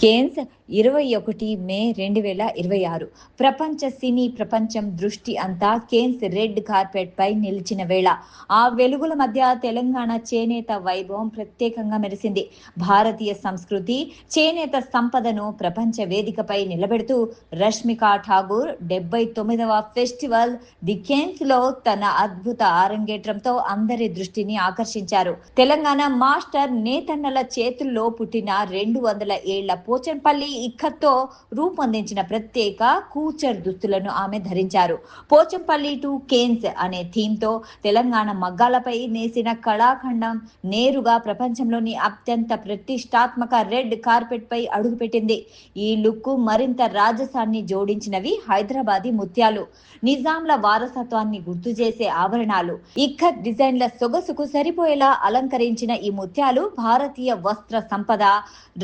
Cannes 21 మే 2026 ప్రపంచ సినీ ప్రపంచం దృష్టి అంతా కేన్స్ రెడ్ కార్పెట్ పై నిలిచిన వేళ ఆ వెలుగుల మధ్య తెలంగాణ చేనేత వైభవం ప్రత్యేకంగా మెరిసింది. భారతీయ సంస్కృతి, చేనేత సంపదను ప్రపంచ వేదికపై నిలబెడుతూ రష్మిక ఠాగూర్ 79వ ఫెస్టివల్ ది కేన్స్ లో తన అద్భుత ఆరంగేట్రంతో అందరి దృష్టిని ఆకర్షించారు. తెలంగాణ మాస్టర్ నేతన్నల చేతుల్లో పుట్టిన 200 ఏళ్ల పోచంపల్లి ఇక్కత్తో రూపొందించిన ప్రత్యేక కూచర్ దుస్తులను ఆమె ధరించారు. పోచంపల్లి టు కేన్స్ అనే థీమ్ తో తెలంగాణ మగ్గాలపై నేసిన కళాఖండం నేరుగా ప్రపంచంలోని అత్యంత ప్రతిష్టాత్మక రెడ్ కార్పెట్ పై అడుగుపెట్టింది. ఈ లుక్ మరింత రాజసాన్ని జోడించినవి హైదరాబాదీ ముత్యాలు, నిజాంల వారసత్వాన్ని గుర్తు చేసే ఆభరణాలు. ఇక్కత్ డిజైన్ల సొగసుకు సరిపోయేలా అలంకరించిన ఈ ముత్యాలు భారతీయ వస్త్ర సంపద,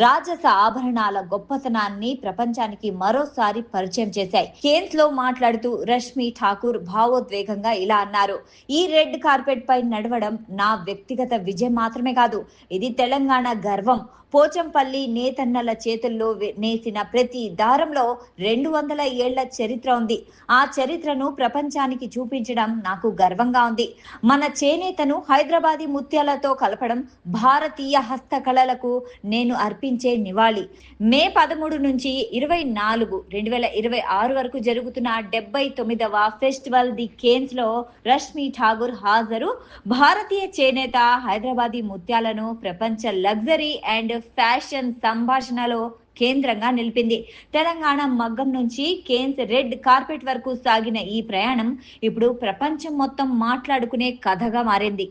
రాజస ఆభరణాల గొప్పతనాన్ని ప్రపంచానికి మరోసారి పరిచయం చేశాయి. కేన్స్ లో మాట్లాడుతూ రష్మి ఠాకూర్ భావోద్వేగంగా ఇలా అన్నారు: ఈ రెడ్ కార్పెట్ పై నడవడం నా వ్యక్తిగత విజయం మాత్రమే కాదు, ఇది తెలంగాణ గర్వం. పోచంపల్లి నేతన్నల చేతుల్లో నేసిన ప్రతి దారంలో 200 ఏళ్ల చరిత్ర ఉంది. ఆ చరిత్రను ప్రపంచానికి చూపించడం నాకు గర్వంగా ఉంది. మన చేనేతను హైదరాబాదీ ముత్యాలతో కలపడం భారతీయ హస్తకళలకు నేను అర్పించే నివాళి. మే 13 నుంచి 24, 2026 వరకు జరుగుతున్న 79వ ఫెస్టివల్ ది కేన్స్ లో రష్మి ఠాగూర్ హాజరు భారతీయ చేనేత, హైదరాబాదీ ముత్యాలను ప్రపంచ లగ్జరీ అండ్ ఫ్యాషన్ సంభాషణలో కేంద్రంగా నిలిపింది. తెలంగాణ మగ్గం నుంచి కేన్స్ రెడ్ కార్పెట్ వరకు సాగిన ఈ ప్రయాణం ఇప్పుడు ప్రపంచం మొత్తం మాట్లాడుకునే కథగా మారింది.